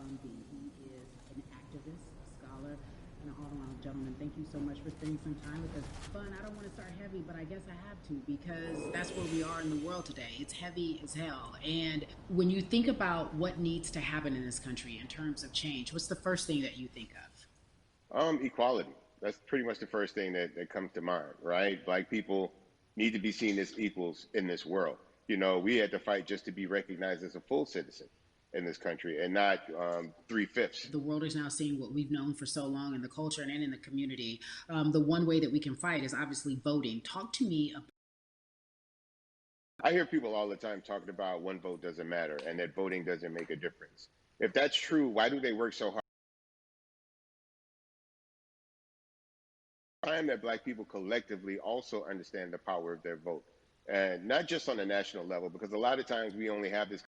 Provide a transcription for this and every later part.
Bundy. He is an activist, a scholar, and an all-around gentleman. Thank you so much for spending some time with us. Fun, I don't want to start heavy, but I guess I have to because that's where we are in the world today. It's heavy as hell. And when you think about what needs to happen in this country in terms of change, what's the first thing that you think of? Equality. That's pretty much the first thing that comes to mind, right? Black people need to be seen as equals in this world. We had to fight just to be recognized as a full citizen in this country and not three-fifths. The world is now seeing what we've known for so long in the culture and in the community. The one way that we can fight is obviously voting. Talk to me about. I hear people all the time talking about one vote doesn't matter and that voting doesn't make a difference. If that's true, why do they work so hard? Time that Black people collectively also understand the power of their vote, and not just on a national level, because a lot of times we only have this.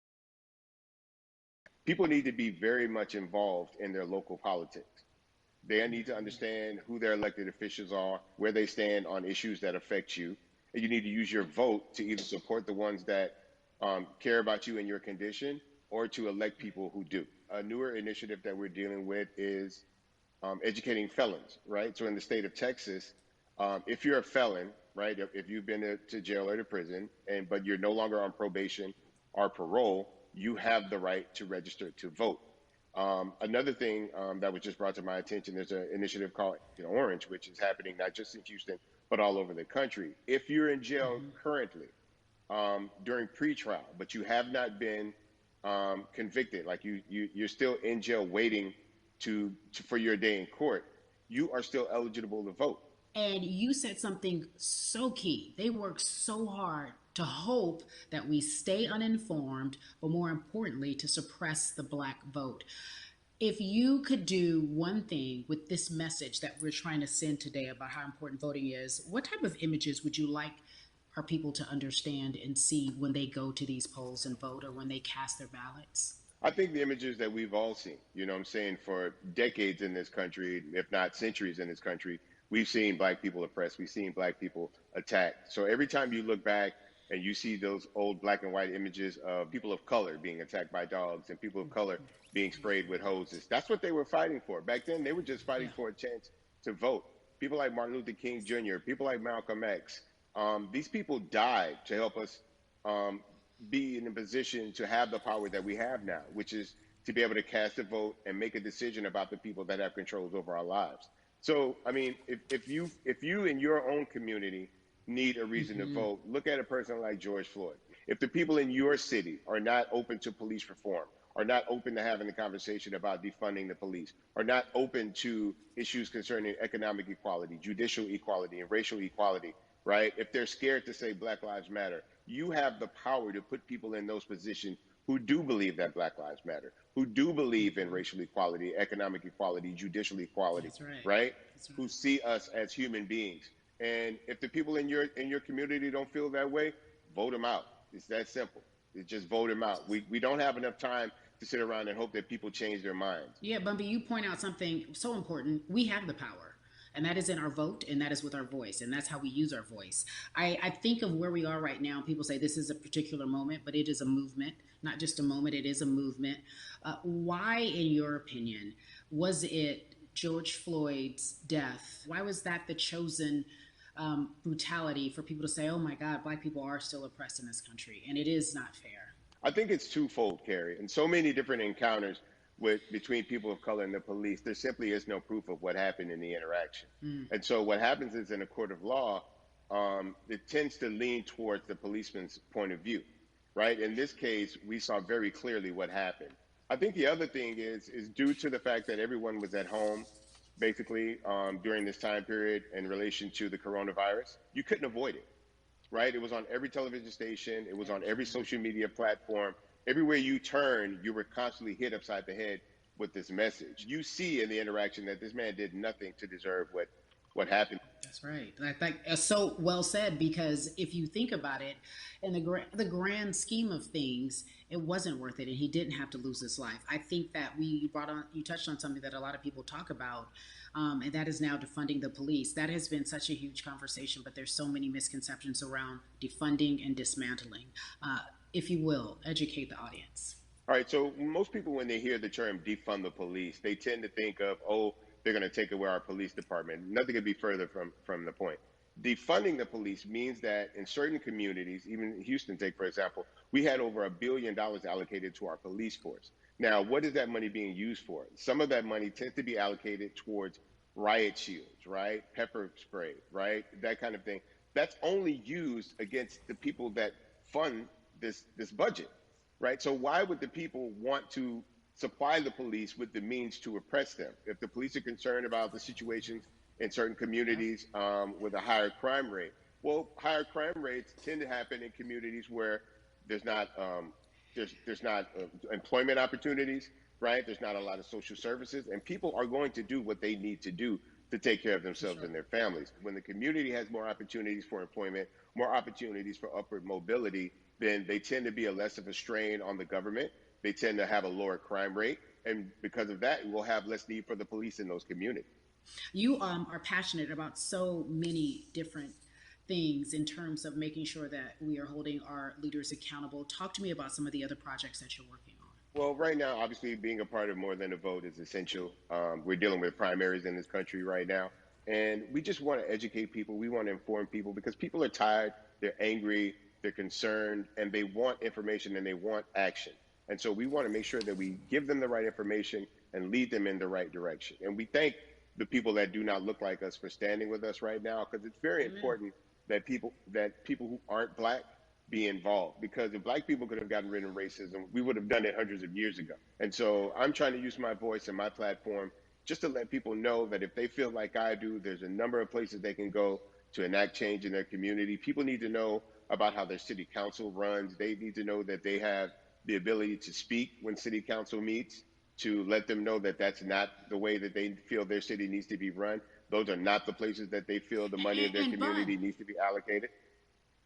People need to be very much involved in their local politics. They need to understand who their elected officials are, where they stand on issues that affect you, and you need to use your vote to either support the ones that care about you and your condition, or to elect people who do. A newer initiative that we're dealing with is educating felons, right? So in the state of Texas, if you're a felon, right, if you've been to jail or to prison, but you're no longer on probation or parole, you have the right to register to vote. Another thing that was just brought to my attention, there's an initiative called Orange, which is happening not just in Houston, but all over the country. If you're in jail currently during pretrial, but you have not been convicted, like you're still in jail waiting for your day in court, you are still eligible to vote. And you said something so key. They work so hard to hope that we stay uninformed, but more importantly, to suppress the Black vote. If you could do one thing with this message that we're trying to send today about how important voting is, what type of images would you like our people to understand and see when they go to these polls and vote or when they cast their ballots? I think the images that we've all seen, what I'm saying, for decades in this country, if not centuries in this country, we've seen Black people oppressed. We've seen Black people attacked. So every time you look back and you see those old black and white images of people of color being attacked by dogs and people of color being sprayed with hoses, that's what they were fighting for. Back then, they were just fighting for a chance to vote. People like Martin Luther King Jr., people like Malcolm X, these people died to help us be in a position to have the power that we have now, which is to be able to cast a vote and make a decision about the people that have controls over our lives. So, I mean, if you in your own community need a reason to vote, look at a person like George Floyd. If the people in your city are not open to police reform, are not open to having a conversation about defunding the police, are not open to issues concerning economic equality, judicial equality, and racial equality, right? If they're scared to say Black Lives Matter, you have the power to put people in those positions who do believe that Black Lives Matter, who do believe in racial equality, economic equality, judicial equality, That's right. right? That's right. Who see us as human beings. And if the people in your community don't feel that way, vote them out. It's that simple. It's just vote them out. We don't have enough time to sit around and hope that people change their minds. Yeah, Bumpy, you point out something so important. We have the power. And that is in our vote, and that is with our voice, and that's how we use our voice. I think of where we are right now. People say this is a particular moment, but it is a movement, not just a moment, it is a movement. Why, in your opinion, was it George Floyd's death? Why was that the chosen brutality for people to say, oh my God, Black people are still oppressed in this country, and it is not fair? I think it's twofold, Carrie. In so many different encounters between people of color and the police, there simply is no proof of what happened in the interaction. And so what happens is, in a court of law, it tends to lean towards the policeman's point of view, right? In this case, we saw very clearly what happened. I think the other thing is due to the fact that everyone was at home, basically, during this time period in relation to the coronavirus, you couldn't avoid it, right? It was on every television station. It was on every social media platform. Everywhere you turn, you were constantly hit upside the head with this message. You see in the interaction that this man did nothing to deserve what happened. That's right. So well said, because if you think about it, in the grand scheme of things, it wasn't worth it, and he didn't have to lose his life. I think that you touched on something that a lot of people talk about, and that is now defunding the police. That has been such a huge conversation, but there's so many misconceptions around defunding and dismantling. If you will, educate the audience. All right, so most people, when they hear the term defund the police, they tend to think of, oh, they're going to take away our police department. Nothing could be further from the point. Defunding the police means that in certain communities, even Houston, take for example, we had over $1 billion allocated to our police force. Now, what is that money being used for? Some of that money tends to be allocated towards riot shields, right? Pepper spray, right? That kind of thing. That's only used against the people that fund this budget, right? So why would the people want to supply the police with the means to oppress them? If the police are concerned about the situations in certain Yep. communities with a higher crime rate, well, higher crime rates tend to happen in communities where there's not there's not employment opportunities, right? There's not a lot of social services, and people are going to do what they need to do to take care of For themselves sure. and their families. When the community has more opportunities for employment, more opportunities for upward mobility, then they tend to be a less of a strain on the government. They tend to have a lower crime rate, and because of that, we'll have less need for the police in those communities. You are passionate about so many different things in terms of making sure that we are holding our leaders accountable. Talk to me about some of the other projects that you're working on. Well, right now, obviously, being a part of More Than a Vote is essential. We're dealing with primaries in this country right now, and we just want to educate people. We want to inform people because people are tired, they're angry, they're concerned, and they want information and they want action. And so we want to make sure that we give them the right information and lead them in the right direction. And we thank the people that do not look like us for standing with us right now because it's very Amen. important that people who aren't black be involved because if black people could have gotten rid of racism, we would have done it hundreds of years ago. And so I'm trying to use my voice and my platform just to let people know that if they feel like I do, there's a number of places they can go to enact change in their community. People need to know about how their city council runs. They need to know that they have the ability to speak when city council meets, to let them know that that's not the way that they feel their city needs to be run. Those are not the places that they feel the money of their And Bud, community needs to be allocated.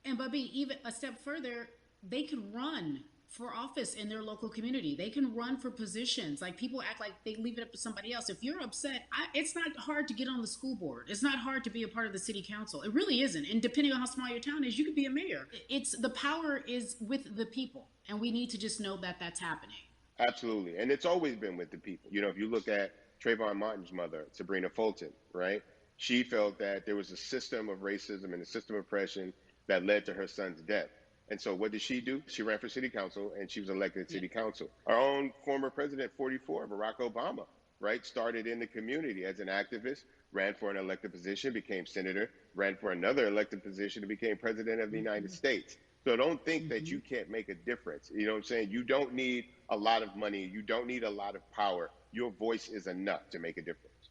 and Bubby, even a step further, they can run for office in their local community. They can run for positions. Like people act like they leave it up to somebody else. If you're upset, it's not hard to get on the school board. It's not hard to be a part of the city council. It really isn't. And depending on how small your town is, you could be a mayor. It's the power is with the people, and we need to just know that that's happening. Absolutely. And it's always been with the people. You know, if you look at Trayvon Martin's mother, Sabrina Fulton, right? She felt that there was a system of racism and a system of oppression that led to her son's death. And so what did she do? She ran for city council and she was elected to Yeah. city council. Our own former president, 44, Barack Obama, right, started in the community as an activist, ran for an elected position, became senator, ran for another elected position, and became president of the United Mm-hmm. States. So don't think that Mm-hmm. you can't make a difference. You know what I'm saying? You don't need a lot of money. You don't need a lot of power. Your voice is enough to make a difference.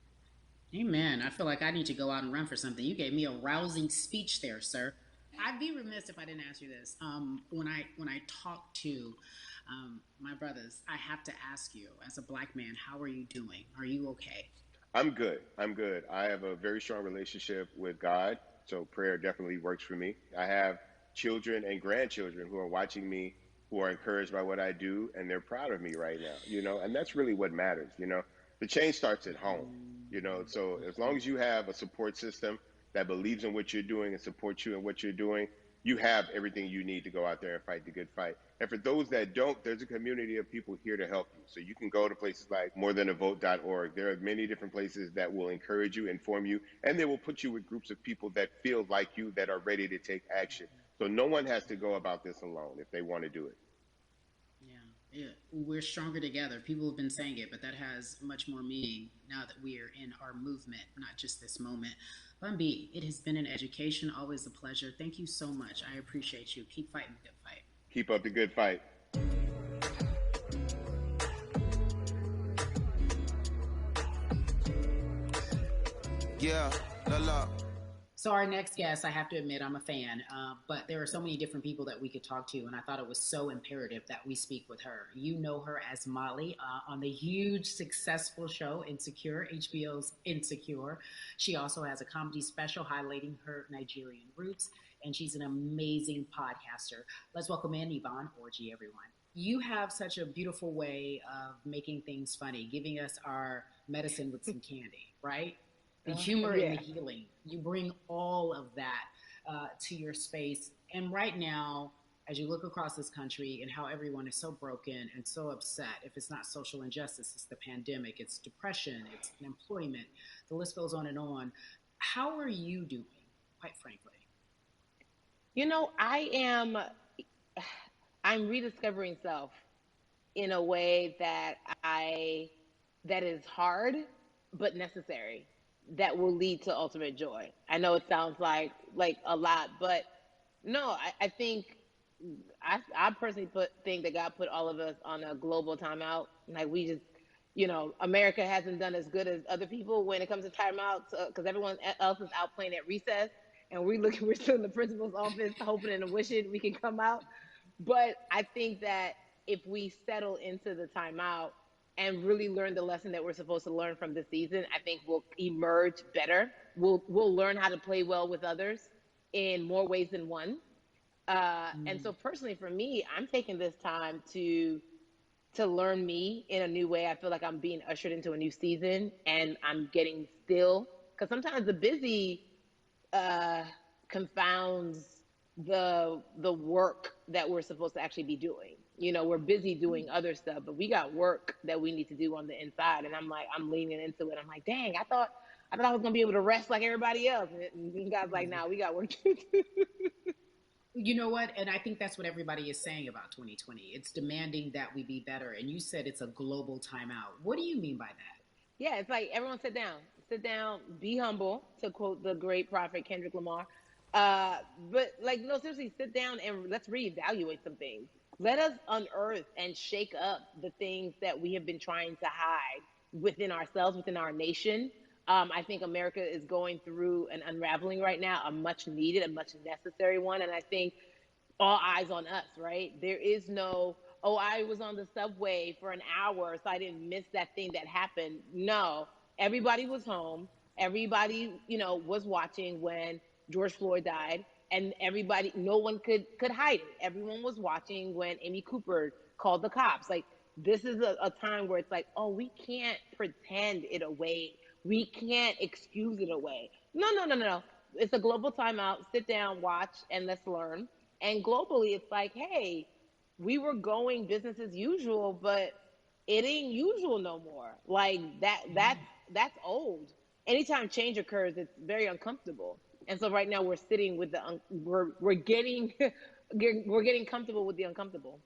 Amen. I feel like I need to go out and run for something. You gave me a rousing speech there, sir. I'd be remiss if I didn't ask you this. When I talk to my brothers, I have to ask you, as a black man, how are you doing? Are you okay? I'm good. I'm good. I have a very strong relationship with God, so prayer definitely works for me. I have children and grandchildren who are watching me, who are encouraged by what I do, and they're proud of me right now, and that's really what matters, The change starts at home, so as long as you have a support system that believes in what you're doing and supports you in what you're doing, you have everything you need to go out there and fight the good fight. And for those that don't, there's a community of people here to help you. So you can go to places like morethanavote.org. There are many different places that will encourage you, inform you, and they will put you with groups of people that feel like you, that are ready to take action. So no one has to go about this alone if they want to do it. Yeah, yeah. We're stronger together. People have been saying it, but that has much more meaning now that we are in our movement, not just this moment. Bumby, it has been an education, always a pleasure. Thank you so much. I appreciate you. Keep fighting the good fight. Keep up the good fight. Yeah, la la. So our next guest, I have to admit, I'm a fan, but there are so many different people that we could talk to, and I thought it was so imperative that we speak with her. You know her as Molly on the huge, successful show Insecure, HBO's Insecure. She also has a comedy special highlighting her Nigerian roots, and she's an amazing podcaster. Let's welcome in Yvonne Orji, everyone. You have such a beautiful way of making things funny, giving us our medicine with some candy, right? The humor and the Yeah. healing. You bring all of that to your space. And right now, as you look across this country and how everyone is so broken and so upset. If it's not social injustice, it's the pandemic, it's depression, it's unemployment, the list goes on and on. How are you doing, quite frankly? I'm rediscovering self in a way that is hard but necessary, that will lead to ultimate joy. I know it sounds like a lot, but no, I think I personally think that God put all of us on a global timeout. Like we just, America hasn't done as good as other people when it comes to timeouts, because everyone else is out playing at recess, and we're still in the principal's office hoping and wishing we can come out. But I think that if we settle into the timeout and really learn the lesson that we're supposed to learn from this season, I think we'll emerge better. We'll learn how to play well with others in more ways than one. And so personally for me, I'm taking this time to learn me in a new way. I feel like I'm being ushered into a new season, and I'm getting still, because sometimes the busy uh, confounds the work that we're supposed to actually be doing. We're busy doing other stuff, but we got work that we need to do on the inside. And I'm leaning into it. I'm like, dang, I thought I was gonna be able to rest like everybody else. And God's like, nah, we got work to do. You know what? And I think that's what everybody is saying about 2020. It's demanding that we be better. And you said it's a global timeout. What do you mean by that? Yeah, it's like everyone sit down, be humble, to quote the great prophet Kendrick Lamar. Uh, but like, no, seriously, sit down and let's reevaluate some things. Let us unearth and shake up the things that we have been trying to hide within ourselves, within our nation. I think America is going through an unraveling right now, a much needed, a much necessary one. And I think all eyes on us, right? There is no, oh, I was on the subway for an hour, so I didn't miss that thing that happened. No, everybody was home. Everybody, was watching when George Floyd died, and everybody, no one could hide it. Everyone was watching when Amy Cooper called the cops. Like, this is a time where it's like, oh, we can't pretend it away. We can't excuse it away. No, no, no, no, no. It's a global timeout. Sit down, watch, and let's learn. And globally, it's like, hey, we were going business as usual, but it ain't usual no more. Like that's old. Anytime change occurs, it's very uncomfortable. And so right now we're sitting with we're getting we're getting comfortable with the uncomfortable.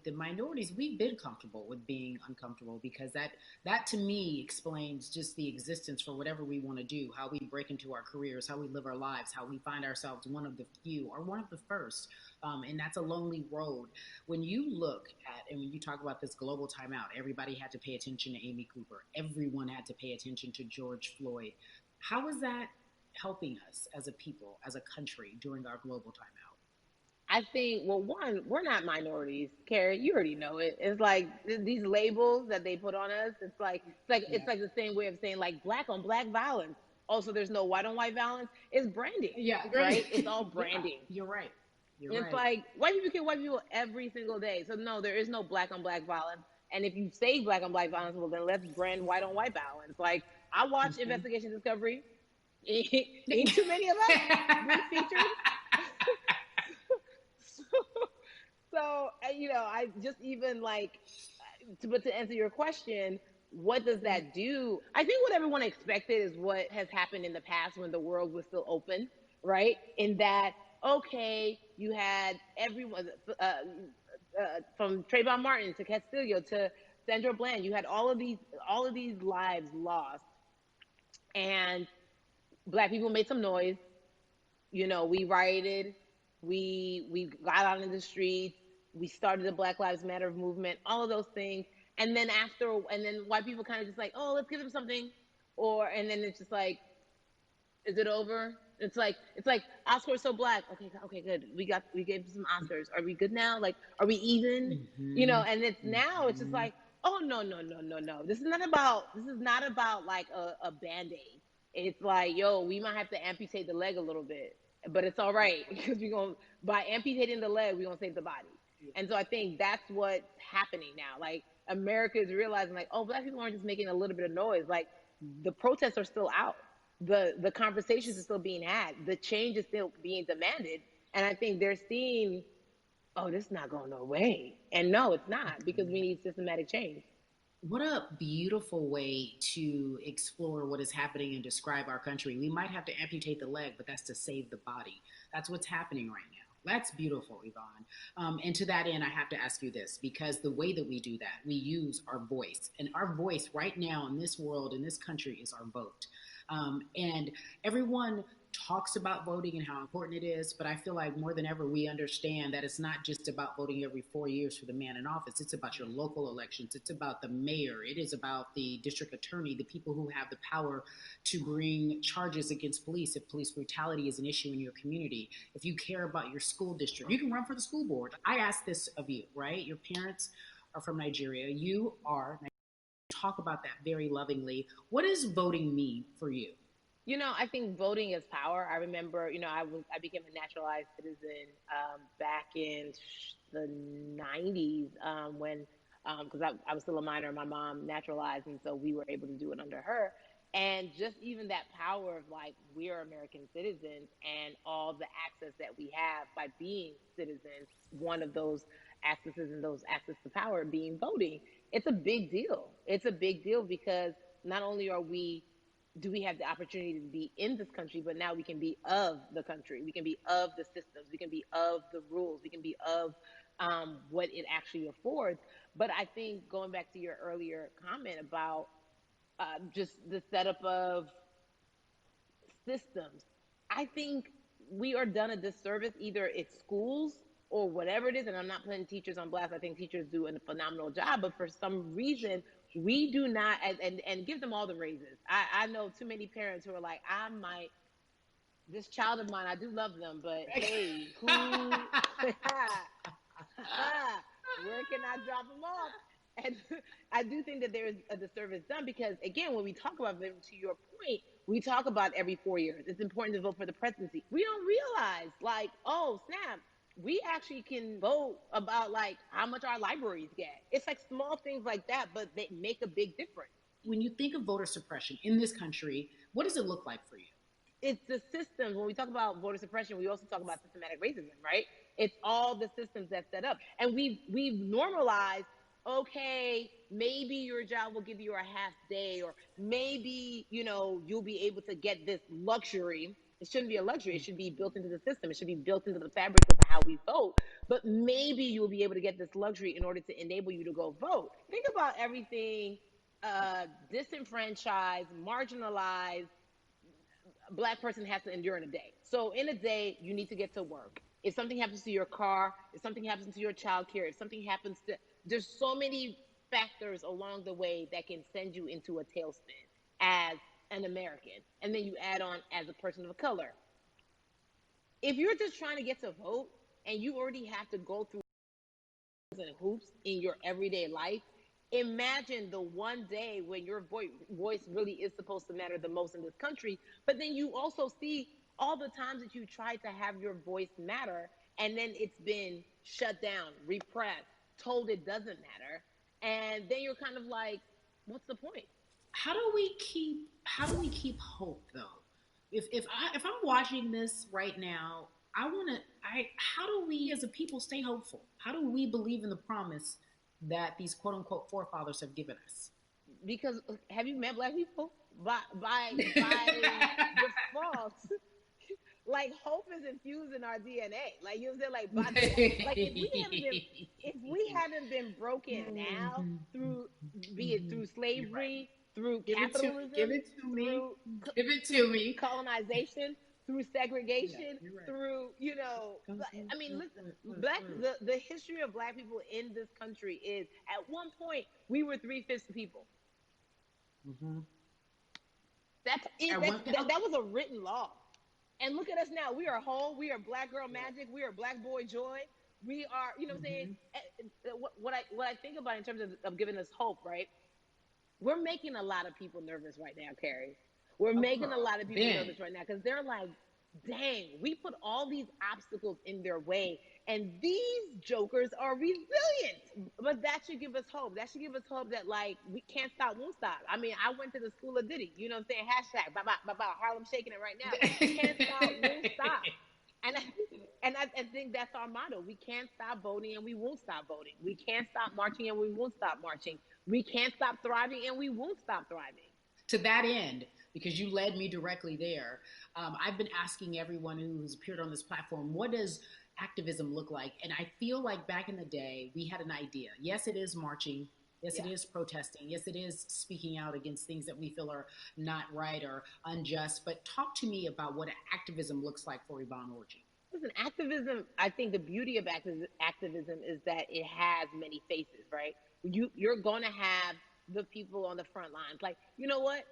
The minorities, we've been comfortable with being uncomfortable, because that to me explains just the existence for whatever we want to do, how we break into our careers, how we live our lives, how we find ourselves one of the few or one of the first. And that's a lonely road. When you look at, and when you talk about this global timeout, everybody had to pay attention to Amy Cooper, everyone had to pay attention to George Floyd. How is that helping us as a people, as a country, during our global timeout? I think, well, one, we're not minorities, Carrie. You already know it. It's like these labels that they put on us. It's Yeah. like the same way of saying like black on black violence. Also, there's no white on white violence. It's branding, Yeah, right? great. It's all Yeah, branding. you're right. You're And it's right. like white people kill white people every single day. So no, there is no black on black violence. And if you say black on black violence, well then let's brand white on white violence. Like I watch Mhm. Investigation Discovery. Ain't too many of us been featured. So, I just even like, but to answer your question, what does that do? I think what everyone expected is what has happened in the past when the world was still open, right? In that, okay, you had everyone, from Trayvon Martin to Castillo to Sandra Bland, you had all of these lives lost, and black people made some noise. We rioted, we got out in the streets, we started the Black Lives Matter movement, all of those things. And then white people kind of just like, oh, let's give them something. And then it's just like, is it over? It's like Oscars so black. Okay, okay, good. We gave some Oscars. Are we good now? Like, are we even? Hmm. And it's now it's just Hmm. like, oh no, no, no, no, no. This is not about like a band-aid. It's like, yo, we might have to amputate the leg a little bit, but it's all right because we're gonna by amputating the leg, we're gonna save the body. Yeah. And so I think that's what's happening now. Like America is realizing, like, oh, black people aren't just making a little bit of noise. Like the protests are still out. The conversations are still being had. The change is still being demanded. And I think they're seeing oh, this is not going no way. And no, it's not, because we need systematic change. What a beautiful way to explore what is happening and describe our country. We might have to amputate the leg, but that's to save the body. That's what's happening right now. That's beautiful, Yvonne. And to that end, I have to ask you this, because the way that we do that, we use our voice. And our voice right now in this world, in this country, is our vote. And everyone talks about voting and how important it is, but I feel like more than ever we understand that it's not just about voting every 4 years for the man in office. It's about your local elections. It's about the mayor. It is about the district attorney, the people who have the power to bring charges against police if police brutality is an issue in your community. If you care about your school district, you can run for the school board. I ask this of you, right? Your parents are from Nigeria. You are. Talk about that very lovingly. What does voting mean for you? I think voting is power. I remember, I became a naturalized citizen back in the '90s when, because I was still a minor. My mom naturalized, and so we were able to do it under her. And just even that power of like we are American citizens and all the access that we have by being citizens. One of those accesses and those access to power being voting. It's a big deal. It's a big deal because not only are we do we have the opportunity to be in this country, but now we can be of the country. We can be of the systems. We can be of the rules. We can be of what it actually affords. But I think going back to your earlier comment about just the setup of systems, I think we are done a disservice, either it's schools or whatever it is. And I'm not putting teachers on blast. I think teachers do a phenomenal job, but for some reason, we do not, and give them all the raises. I know too many parents who are like, this child of mine, I do love them, but hey, who, where can I drop them off? And I do think that there is a disservice done because, again, when we talk about voting, to your point, we talk about every 4 years. It's important to vote for the presidency. We don't realize, like, oh, snap, we actually can vote about, like, how much our libraries get. It's like small things like that, but they make a big difference. When you think of voter suppression in this country, what does it look like for you? It's the systems. When we talk about voter suppression, we also talk about systematic racism, right? It's all the systems that set up. And we've normalized, okay, maybe your job will give you a half day, or maybe, you'll be able to get this luxury. It shouldn't be a luxury. It should be built into the system. It should be built into the fabric of how we vote. But maybe you'll be able to get this luxury in order to enable you to go vote. Think about everything disenfranchised, marginalized Black person has to endure in a day. So in a day, you need to get to work. If something happens to your car, if something happens to your child care, if something happens to, there's so many factors along the way that can send you into a tailspin as an American. And then you add on as a person of color. If you're just trying to get to vote and you already have to go through and hoops in your everyday life, imagine the one day when your voice really is supposed to matter the most in this country. But then you also see all the times that you tried to have your voice matter, and then it's been shut down, repressed, told it doesn't matter. And then you're kind of like, what's the point? How do we keep hope though? If I'm watching this right now, how do we as a people stay hopeful? How do we believe in the promise that these quote unquote forefathers have given us? Because have you met Black people? By default, like hope is infused in our DNA. Like you know what I'm saying? Like by default, like if we haven't been broken now through, be it through Right. slavery, through Give capitalism, it to me. through Give it to me. colonization, through Yeah, segregation, you're right. through I mean, listen, the history of Black people in this country is, at one point we were 3/5 the people. Mm-hmm. That's it. At one, That was a written law. And look at us now. We are whole. We are Black girl magic. We are Black boy joy. We are, what I'm saying? mm-hmm. What I think about in terms of giving us hope, right? We're making a lot of people nervous right now, Carrie. We're Oh, making a lot of people Ben. nervous right now because they're like, dang, we put all these obstacles in their way, and these jokers are resilient. But that should give us hope. That should give us hope that, like, we can't stop, won't stop. I mean, I went to the school of Diddy, you know what I'm saying? Hashtag, Harlem shaking it right now. Can't stop, won't stop. And I think that's our motto. We can't stop voting and we won't stop voting. We can't stop marching and we won't stop marching. We can't stop thriving and we won't stop thriving. To that end, because you led me directly there, I've been asking everyone who's appeared on this platform, what does activism look like? And I feel like back in the day, we had an idea. Yes, it is marching. Yes, Yeah. it is protesting. Yes, it is speaking out against things that we feel are not right or unjust. But talk to me about what activism looks like for Yvonne Orji. Listen, activism, I think the beauty of activism is that it has many faces, right? You're going to have the people on the front lines. Like, you know what?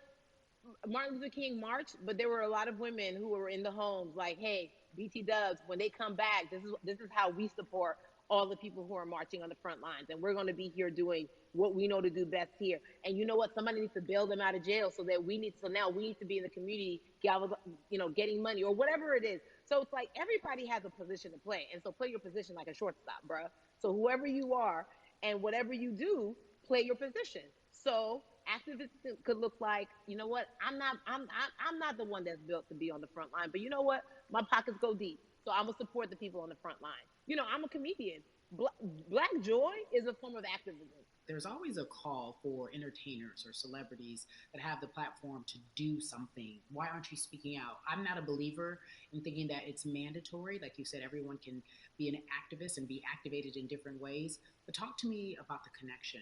Martin Luther King marched, but there were a lot of women who were in the homes like, hey, BT Dubs, when they come back, this is how we support all the people who are marching on the front lines. And we're going to be here doing what we know to do best here. And you know what? Somebody needs to bail them out of jail so now we need to be in the community, getting money or whatever it is. So it's like everybody has a position to play. And so play your position like a shortstop, bruh. So whoever you are and whatever you do, play your position. So activism could look like, you know what? I'm not the one that's built to be on the front line, but you know what? My pockets go deep, so I'm gonna support the people on the front line. I'm a comedian. Black joy is a form of activism. There's always a call for entertainers or celebrities that have the platform to do something. Why aren't you speaking out? I'm not a believer in thinking that it's mandatory. Like you said, everyone can be an activist and be activated in different ways. But talk to me about the connection.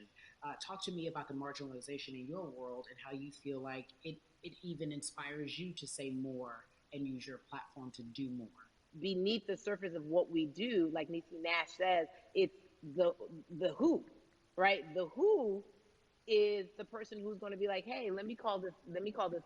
Talk to me about the marginalization in your world and how you feel like it even inspires you to say more and use your platform to do more. Beneath the surface of what we do, like Niecy Nash says, it's the the who, right? The who is the person who's going to be like, hey, let me call this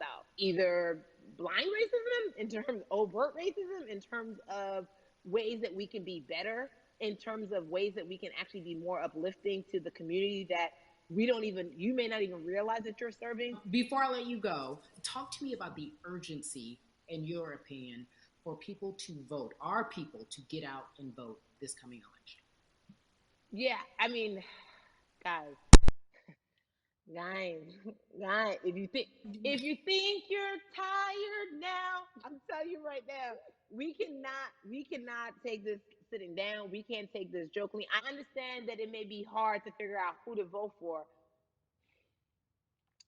out. Either blind racism in terms of overt racism, in terms of ways that we can be better, in terms of ways that we can actually be more uplifting to the community that you may not even realize that you're serving. Before I let you go, talk to me about the urgency, in your opinion, for people to vote, our people to get out and vote this coming election. Yeah, I mean, guys, guys, guys, if you think you're tired now, I'm telling you right now, we cannot take this sitting down. We can't take this jokingly. I understand that it may be hard to figure out who to vote for,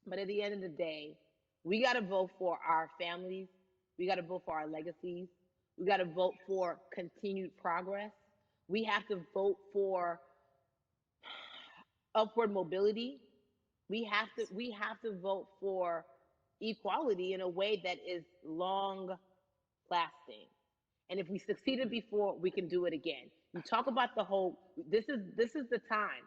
but at the end of the day, we got to vote for our families. We got to vote for our legacies. We got to vote for continued progress. We have to vote for upward mobility. We have to vote for equality in a way that is long lasting. And if we succeeded before, we can do it again. You talk about the hope. This is the time.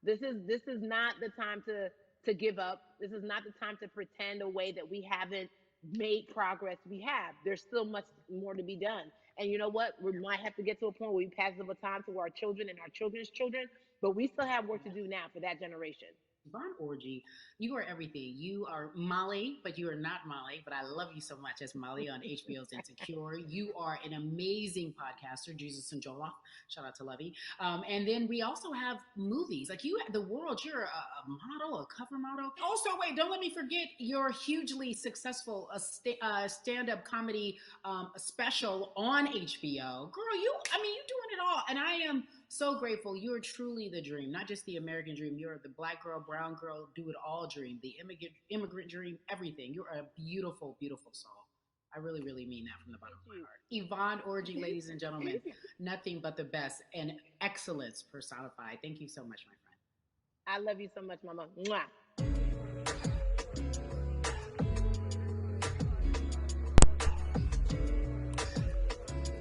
This is not the time to give up. This is not the time to pretend a way that we haven't made progress. We have. There's still much more to be done. And you know what? We might have to get to a point where we pass the baton to our children and our children's children, but we still have work to do now for that generation. Yvonne Orji, you are everything. You are Molly, but you are not Molly. But I love you so much as Molly on HBO's Insecure. You are an amazing podcaster, Jesus and Jola. Shout out to Lovey. And then we also have movies. Like you, the world, you're a model, a cover model. Also, wait, don't let me forget your hugely successful stand-up comedy special on HBO. Girl, you doing it all. And I am so grateful. You are truly the dream, not just the American dream. You're the black girl, brown girl, do it all dream, the immigrant dream, everything. You're a beautiful, beautiful soul. I really, really mean that from the bottom of my heart. Yvonne Orji, ladies and gentlemen, nothing but the best and excellence personified. Thank you so much, my friend. I love you so much, Mama. Mwah.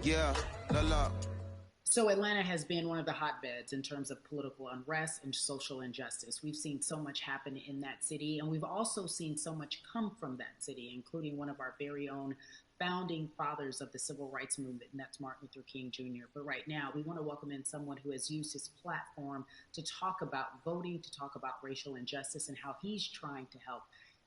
Yeah, la la. So Atlanta has been one of the hotbeds in terms of political unrest and social injustice. We've seen so much happen in that city, and we've also seen so much come from that city, including one of our very own founding fathers of the civil rights movement, and that's Martin Luther King Jr. But right now, we want to welcome in someone who has used his platform to talk about voting, to talk about racial injustice, and how he's trying to help.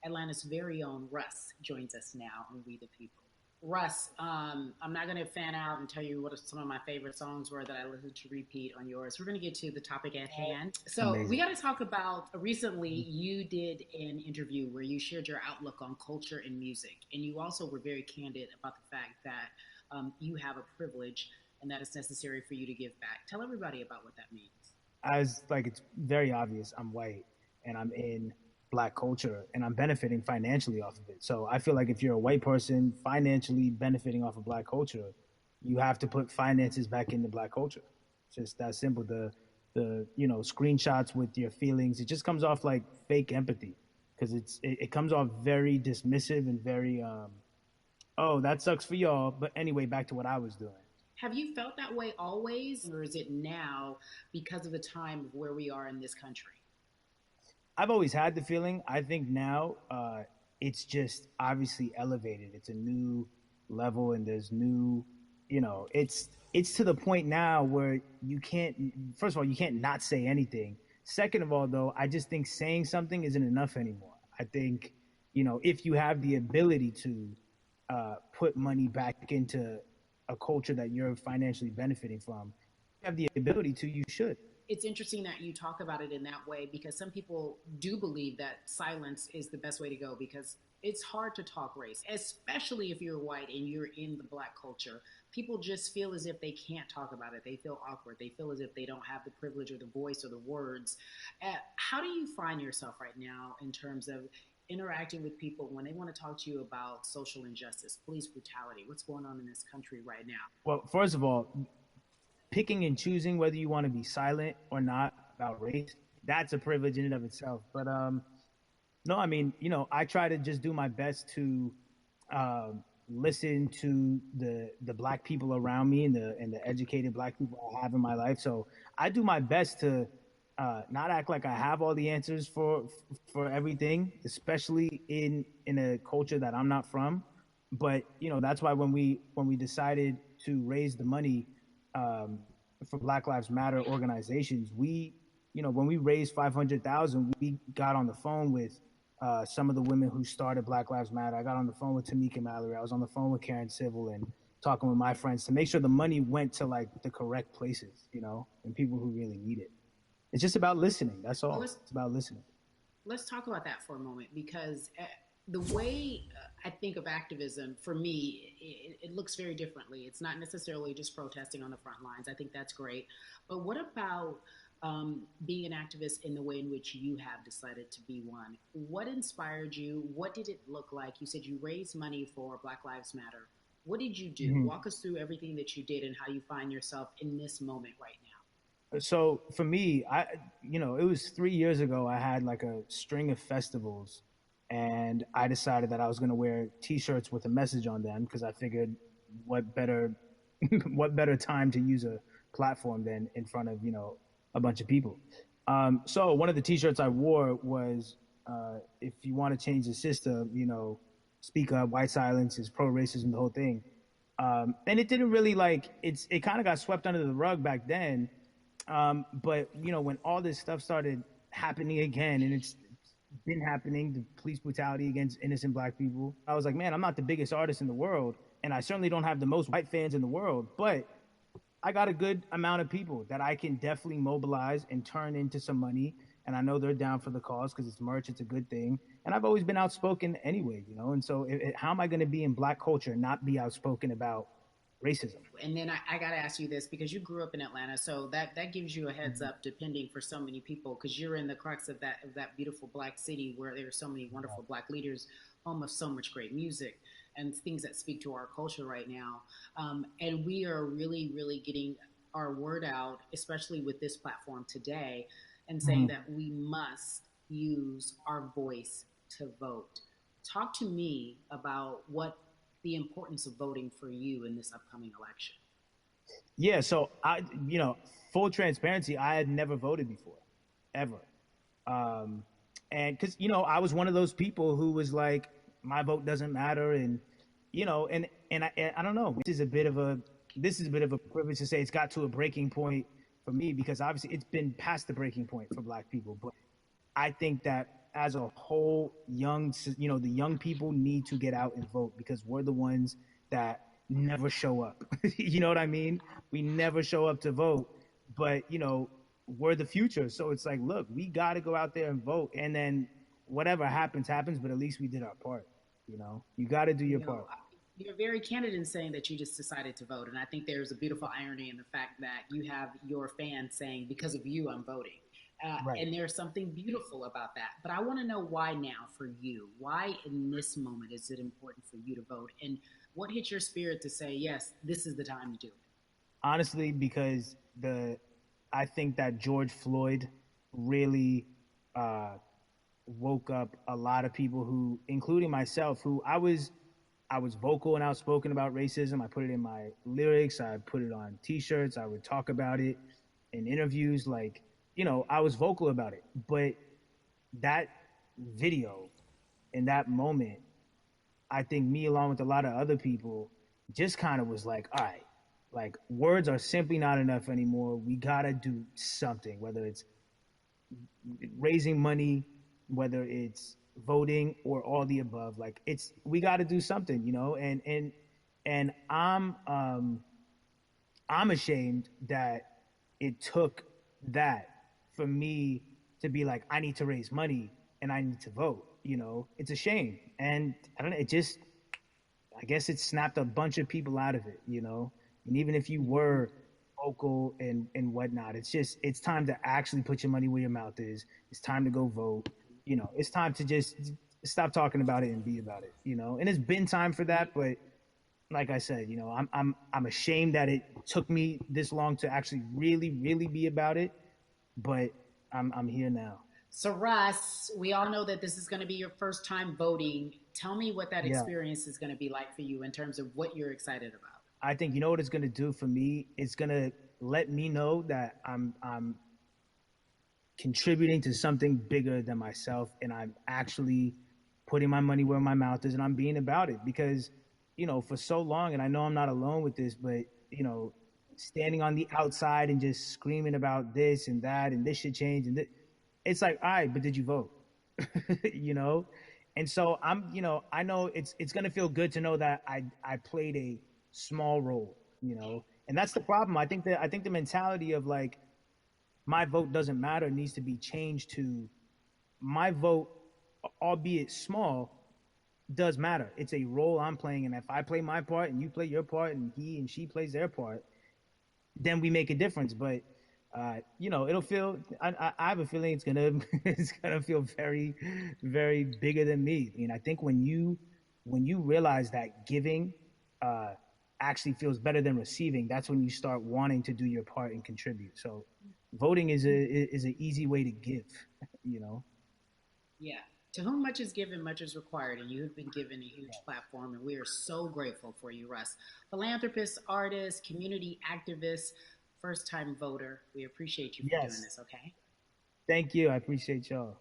Atlanta's very own Russ joins us now on We the People. Russ, I'm not going to fan out and tell you what some of my favorite songs were that I listened to repeat on yours. We're going to get to the topic at hand. So amazing. We got to talk about, recently you did an interview where you shared your outlook on culture and music. And you also were very candid about the fact that you have a privilege and that is necessary for you to give back. Tell everybody about what that means. As like it's very obvious, I'm white and I'm in black culture and I'm benefiting financially off of it. So I feel like if you're a white person financially benefiting off of black culture, you have to put finances back into black culture. It's just that simple. The screenshots with your feelings, it just comes off like fake empathy because it comes off very dismissive and very oh, that sucks for y'all, but anyway, back to what I was doing. Have you felt that way always, or is it now because of the time of where we are in this country? I've always had the feeling. I think now it's just obviously elevated. It's a new level, and there's new, it's to the point now where you can't. First of all, you can't not say anything. Second of all, though, I just think saying something isn't enough anymore. I think, if you have the ability to put money back into a culture that you're financially benefiting from, you have the ability to, you should. It's interesting that you talk about it in that way because some people do believe that silence is the best way to go because it's hard to talk race, especially if you're white and you're in the black culture. People just feel as if they can't talk about it. They feel awkward. They feel as if they don't have the privilege or the voice or the words. How do you find yourself right now in terms of interacting with people when they want to talk to you about social injustice, police brutality, what's going on in this country right now? Well, first of all, picking and choosing whether you want to be silent or not about race, that's a privilege in and of itself. But no, I mean, I try to just do my best to listen to the black people around me and the educated black people I have in my life. So I do my best to not act like I have all the answers for everything, especially in a culture that I'm not from. But that's why when we decided to raise the money for Black Lives Matter organizations, when we raised 500,000, we got on the phone with some of the women who started Black Lives Matter. I got on the phone with Tamika Mallory. I was on the phone with Karen Civil and talking with my friends to make sure the money went to like the correct places, and people who really need it. It's just about listening. That's all. It's about listening. Let's talk about that for a moment because the way I think of activism, for me, it looks very differently. It's not necessarily just protesting on the front lines. I think that's great. But what about being an activist in the way in which you have decided to be one? What inspired you? What did it look like? You said you raised money for Black Lives Matter. What did you do? Mm-hmm. Walk us through everything that you did and how you find yourself in this moment right now. So for me, it was 3 years ago. I had like a string of festivals, and I decided that I was going to wear T-shirts with a message on them because I figured, what better time to use a platform than in front of a bunch of people. So one of the T-shirts I wore was, "If you want to change the system, speak up. White silence is pro-racism." The whole thing, and it didn't really it kind of got swept under the rug back then. But when all this stuff started happening again, and it's been happening, the police brutality against innocent black people, I was like, man, I'm not the biggest artist in the world, and I certainly don't have the most white fans in the world, but I got a good amount of people that I can definitely mobilize and turn into some money, and I know they're down for the cause because it's merch, it's a good thing, and I've always been outspoken anyway, and so how am I going to be in black culture and not be outspoken about racism? And then I got to ask you this because you grew up in Atlanta, so that gives you a heads up, depending for so many people, because you're in the crux of that beautiful black city where there are so many wonderful black leaders, home of so much great music and things that speak to our culture right now. And we are really, really getting our word out, especially with this platform today, and saying that we must use our voice to vote. Talk to me about what the importance of voting for you in this upcoming election. Yeah, so full transparency, I had never voted before, ever. And because, I was one of those people who was like, my vote doesn't matter. And, and I don't know, this is a bit of a privilege to say it's got to a breaking point for me, because obviously it's been past the breaking point for black people. But I think that as a whole, the young people need to get out and vote, because we're the ones that never show up. You know what I mean? We never show up to vote, but we're the future. So it's like, look, we got to go out there and vote, and then whatever happens, but at least we did our part. You got to do your part. You're very candid in saying that you just decided to vote. And I think there's a beautiful irony in the fact that you have your fans saying, because of you, I'm voting. Right. And there's something beautiful about that. But I want to know why now for you? Why in this moment is it important for you to vote? And what hit your spirit to say, yes, this is the time to do it? Honestly, because I think that George Floyd really uh, woke up a lot of people who, including myself, who I was vocal and outspoken about racism. I put it in my lyrics. I put it on T-shirts. I would talk about it in interviews. Like, I was vocal about it. But that video in that moment, I think me along with a lot of other people just kind of was like, all right, like words are simply not enough anymore. We gotta do something, whether it's raising money, whether it's voting or all the above. Like we got to do something, and I'm ashamed that it took that for me to be like, I need to raise money and I need to vote. It's a shame, and I don't know. I guess it snapped a bunch of people out of it. And even if you were vocal and whatnot, it's time to actually put your money where your mouth is. It's time to go vote. It's time to just stop talking about it and be about it. And it's been time for that, but like I said, I'm ashamed that it took me this long to actually really, really be about it, but I'm here now. So, Russ, we all know that this is going to be your first time voting. Tell me what that Yeah. experience is going to be like for you in terms of what you're excited about. I think you know what it's gonna do for me. It's gonna let me know that I'm contributing to something bigger than myself, and I'm actually putting my money where my mouth is, and I'm being about it. Because for so long, and I know I'm not alone with this, but standing on the outside and just screaming about this and that and this should change, and it's like, all right, but did you vote? you know and so I know it's going to feel good to know that I played a small role. And that's the problem. I think the mentality of like my vote doesn't matter needs to be changed to my vote, albeit small, does matter. It's a role I'm playing, and if I play my part and you play your part and he and she plays their part, then we make a difference. But it'll feel. I have a feeling it's gonna it's gonna feel very, very bigger than me. I mean, I think when you realize that giving uh, actually feels better than receiving, that's when you start wanting to do your part and contribute. So, voting is an easy way to give. You know. Yeah. To whom much is given, much is required, and you have been given a huge platform, and we are so grateful for you, Russ. Philanthropist, artist, community activist, first time voter. We appreciate you for doing Yes. this, okay? Thank you. I appreciate y'all.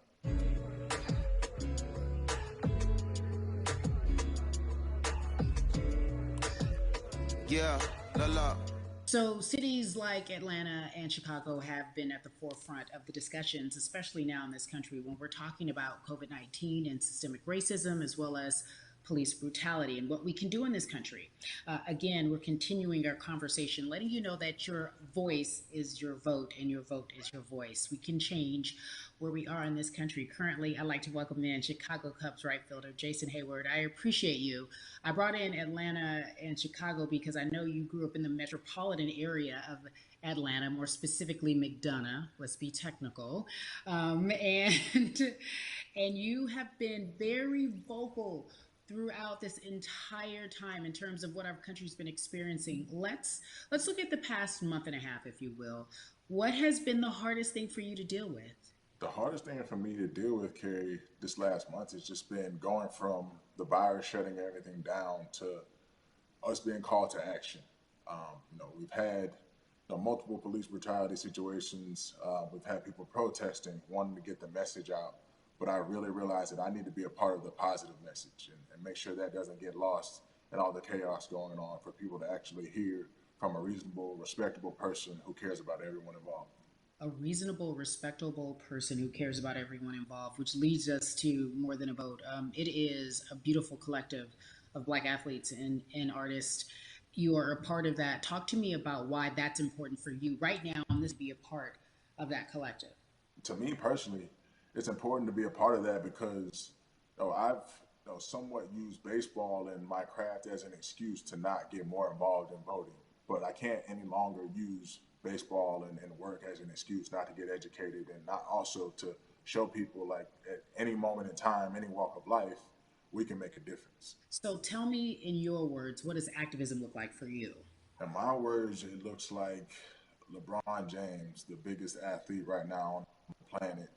Yeah, la la. So, cities like Atlanta and Chicago have been at the forefront of the discussions, especially now in this country when we're talking about COVID 19 and systemic racism, as well as police brutality and what we can do in this country. Again, we're continuing our conversation, letting you know that your voice is your vote and your vote is your voice. We can change where we are in this country. Currently, I'd like to welcome in Chicago Cubs right fielder Jason Hayward. I appreciate you. I brought in Atlanta and Chicago because I know you grew up in the metropolitan area of Atlanta, more specifically McDonough. Let's be technical, and and you have been very vocal throughout this entire time in terms of what our country's been experiencing. Let's look at the past month and a half, if you will. What has been the hardest thing for you to deal with? The hardest thing for me to deal with, Carrie, this last month has just been going from the virus shutting everything down to us being called to action. We've had multiple police brutality situations. We've had people protesting, wanting to get the message out. But I really realized that I need to be a part of the positive message and make sure that doesn't get lost in all the chaos going on for people to actually hear from a reasonable, respectable person who cares about everyone involved. A reasonable, respectable person who cares about everyone involved, which leads us to more than a vote. It is a beautiful collective of Black athletes and artists. You are a part of that. Talk to me about why that's important for you right now and this be a part of that collective. To me personally, it's important to be a part of that because I've somewhat use baseball and my craft as an excuse to not get more involved in voting. But I can't any longer use baseball and work as an excuse not to get educated and not also to show people like at any moment in time, any walk of life, we can make a difference. So tell me in your words, what does activism look like for you? In my words, it looks like LeBron James, the biggest athlete right now on the planet,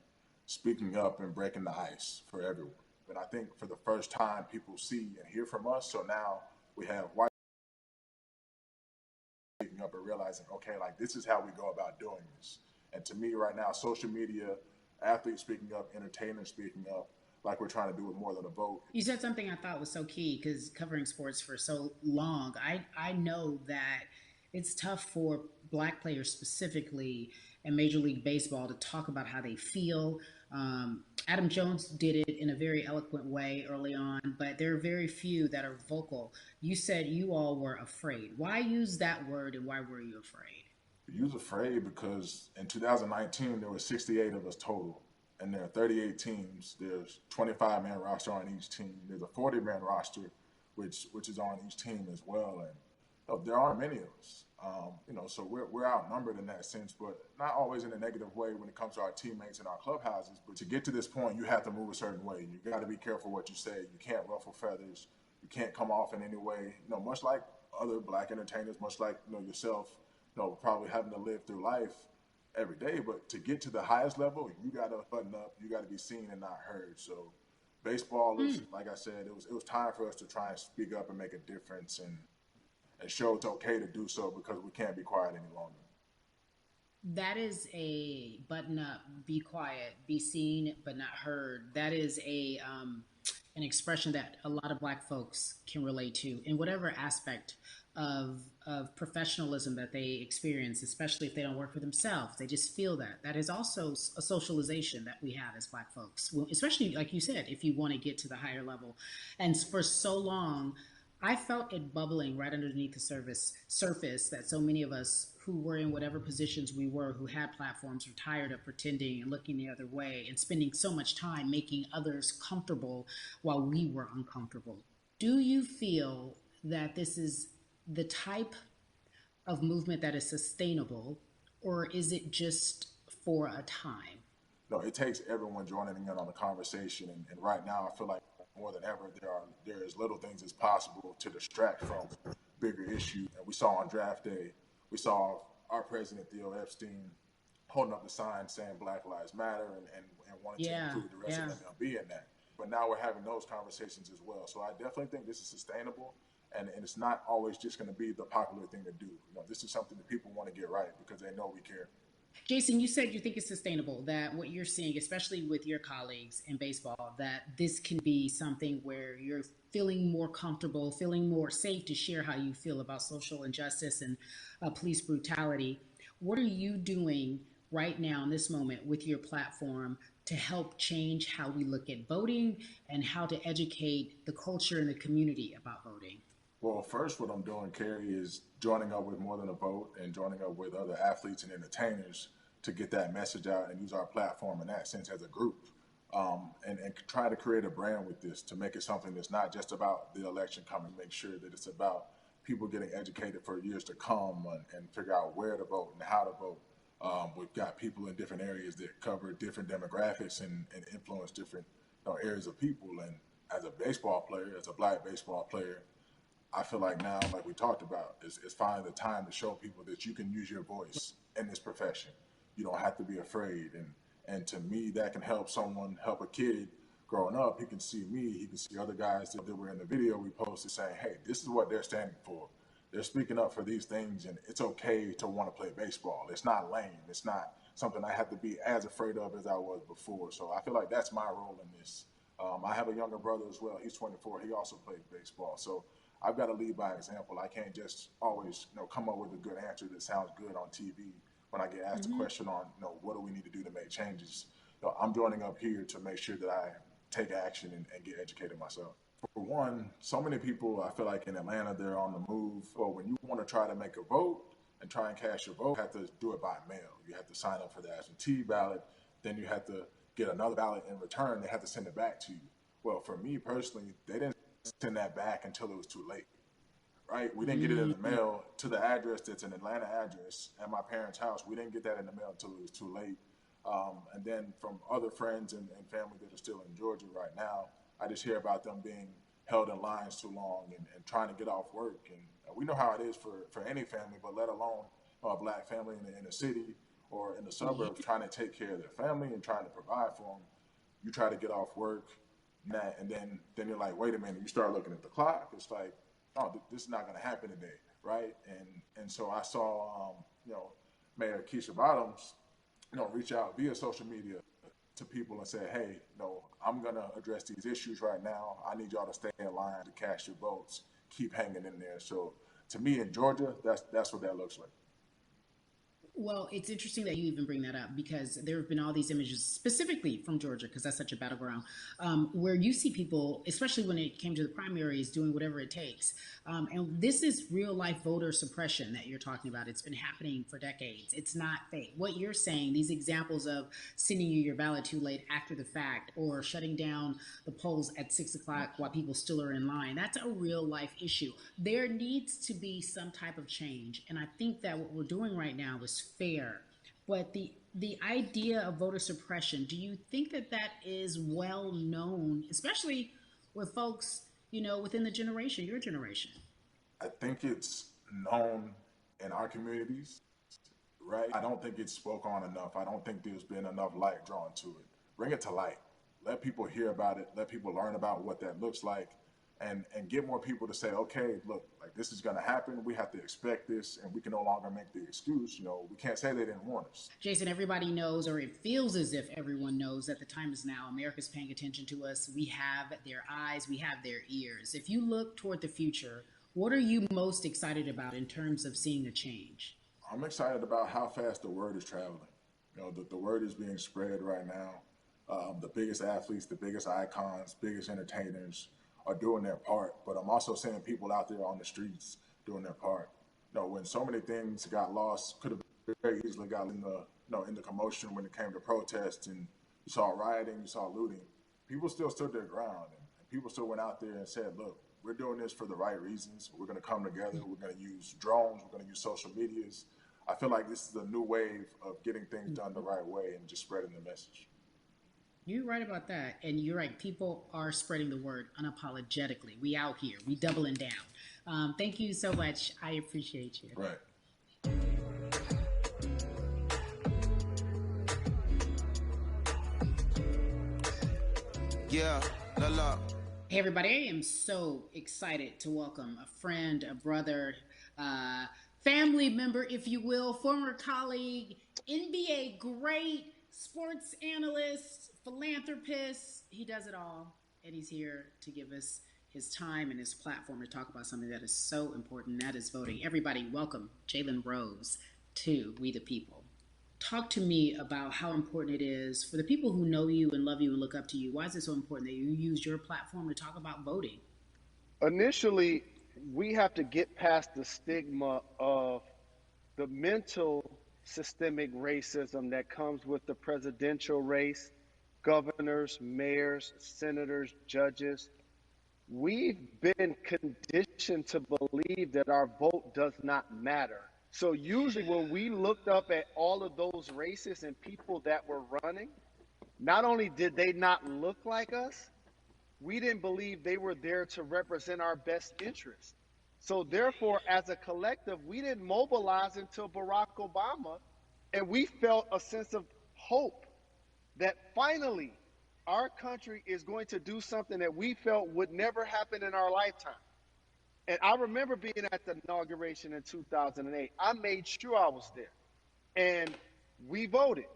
speaking up and breaking the ice for everyone. But I think for the first time, people see and hear from us. So now we have white speaking up and realizing, okay, like this is how we go about doing this. And to me, right now, social media, athletes speaking up, entertainers speaking up, like we're trying to do with more than a vote. You said something I thought was so key because covering sports for so long, I know that it's tough for black players specifically in Major League Baseball to talk about how they feel. Adam Jones did it in a very eloquent way early on, but there are very few that are vocal. You said you all were afraid. Why use that word and why were you afraid? You was afraid because in 2019 there were 68 of us total, and there are 38 teams. There's 25-man roster on each team. There's a 40-man roster, which is on each team as well. And there aren't many of us. So we're outnumbered in that sense, but not always in a negative way when it comes to our teammates and our clubhouses. But to get to this point, you have to move a certain way. You got to be careful what you say. You can't ruffle feathers. You can't come off in any way. Much like other black entertainers, much like yourself. Probably having to live through life every day. But to get to the highest level, you got to button up. You got to be seen and not heard. So baseball is, like I said, it was time for us to try and speak up and make a difference and show it's okay to do so because we can't be quiet any longer. That is a button up, be quiet, be seen but not heard. That is an expression that a lot of black folks can relate to in whatever aspect of professionalism that they experience, especially if they don't work for themselves. They just feel that. That is also a socialization that we have as black folks, especially like you said, if you want to get to the higher level. And for so long, I felt it bubbling right underneath the surface that so many of us who were in whatever positions we were, who had platforms, were tired of pretending and looking the other way and spending so much time making others comfortable while we were uncomfortable. Do you feel that this is the type of movement that is sustainable, or is it just for a time? No, it takes everyone joining in on the conversation. And right now, I feel like more than ever, there is little things as possible to distract from bigger issues. And we saw on draft day, we saw our president, Theo Epstein, holding up the sign saying Black Lives Matter and wanting to include the rest of MLB in that. But now we're having those conversations as well. So I definitely think this is sustainable. And it's not always just going to be the popular thing to do. This is something that people want to get right because they know we care. Jason, you said you think it's sustainable, that what you're seeing, especially with your colleagues in baseball, that this can be something where you're feeling more comfortable, feeling more safe to share how you feel about social injustice and police brutality. What are you doing right now in this moment with your platform to help change how we look at voting and how to educate the culture and the community about voting? Well, first, what I'm doing, Carrie, is joining up with More Than a Vote and joining up with other athletes and entertainers to get that message out and use our platform in that sense as a group. And try to create a brand with this to make it something that's not just about the election coming, make sure that it's about people getting educated for years to come and figure out where to vote and how to vote. We've got people in different areas that cover different demographics and influence different areas of people. And as a baseball player, as a black baseball player, I feel like now, like we talked about, is finding the time to show people that you can use your voice in this profession. You don't have to be afraid. And to me, that can help a kid growing up. He can see me, he can see other guys that were in the video we posted saying, hey, this is what they're standing for. They're speaking up for these things, and it's okay to want to play baseball. It's not lame. It's not something I have to be as afraid of as I was before. So I feel like that's my role in this. I have a younger brother as well. He's 24. He also plays baseball. So I've got to lead by example. I can't just always, come up with a good answer that sounds good on TV when I get asked a question on, what do we need to do to make changes. I'm joining up here to make sure that I take action and get educated myself. For one, so many people, I feel like in Atlanta, they're on the move. Or when you want to try to make a vote and try and cast your vote, you have to do it by mail. You have to sign up for the absentee ballot. Then you have to get another ballot in return. They have to send it back to you. Well, for me personally, they didn't send that back until it was too late, right? We didn't get it in the mail to the address that's an Atlanta address at my parents' house. We didn't get that in the mail until it was too late. And then from other friends and family that are still in Georgia right now, I just hear about them being held in lines too long and trying to get off work. And we know how it is for any family, but let alone a black family in the city or in the suburbs trying to take care of their family and trying to provide for them. You try to get off work, and then you're like, wait a minute. You start looking at the clock. It's like, oh, this is not going to happen today, right? And so I saw, Mayor Keisha Bottoms, reach out via social media to people and say, hey, I'm going to address these issues right now. I need y'all to stay in line to cast your votes. Keep hanging in there. So to me in Georgia, that's what that looks like. Well, it's interesting that you even bring that up because there have been all these images specifically from Georgia, because that's such a battleground, where you see people, especially when it came to the primaries, doing whatever it takes. And this is real life voter suppression that you're talking about. It's been happening for decades. It's not fake. What you're saying, these examples of sending you your ballot too late after the fact or shutting down the polls at 6 o'clock while people still are in line, that's a real life issue. There needs to be some type of change. And I think that what we're doing right now is fair. But the idea of voter suppression, do you think that is well known, especially with folks, within the generation, your generation? I think it's known in our communities, right? I don't think it's spoke on enough. I don't think there's been enough light drawn to it. Bring it to light. Let people hear about it. Let people learn about what that looks like. And get more people to say, okay, look, like this is going to happen. We have to expect this, and we can no longer make the excuse. We can't say they didn't warn us. Jason, everybody knows, or it feels as if everyone knows, that the time is now. America's paying attention to us. We have their eyes. We have their ears. If you look toward the future, what are you most excited about in terms of seeing a change? I'm excited about how fast the word is traveling. The word is being spread right now. The biggest athletes, the biggest icons, biggest entertainers are doing their part, but I'm also seeing people out there on the streets doing their part. When so many things got lost, could have very easily got in the commotion when it came to protests, and you saw rioting, you saw looting. People still stood their ground, and people still went out there and said, look, we're doing this for the right reasons. We're going to come together. We're going to use drones. We're going to use social medias. I feel like this is a new wave of getting things done the right way and just spreading the message. You're right about that. And you're right. People are spreading the word unapologetically. We out here. We doubling down. Thank you so much. I appreciate you. Right. Yeah, la la. Hey, everybody. I am so excited to welcome a friend, a brother, family member, if you will, former colleague, NBA great, sports analyst, philanthropist. He does it all, and he's here to give us his time and his platform to talk about something that is so important, that is voting. Everybody, welcome Jalen Rose to We the People. Talk to me about how important it is for the people who know you and love you and look up to you. Why is it so important that you use your platform to talk about voting? Initially, we have to get past the stigma of the mental systemic racism that comes with the presidential race, governors, mayors, senators, judges. We've been conditioned to believe that our vote does not matter. So usually when we looked up at all of those races and people that were running, not only did they not look like us, we didn't believe they were there to represent our best interests. So therefore, as a collective, we didn't mobilize until Barack Obama, and we felt a sense of hope that finally our country is going to do something that we felt would never happen in our lifetime. And I remember being at the inauguration in 2008. I made sure I was there. And we voted.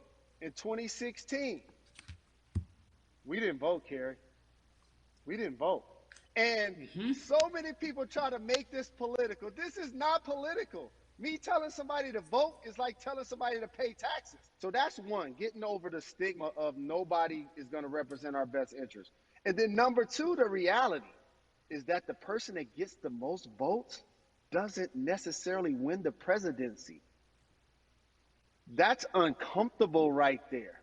In 2016, we didn't vote, Carrie. We didn't vote. And so many people try to make this political. This is not political. Me telling somebody to vote is like telling somebody to pay taxes. So that's one, getting over the stigma of nobody is going to represent our best interest. And then number two, the reality is that the person that gets the most votes doesn't necessarily win the presidency. That's uncomfortable right there,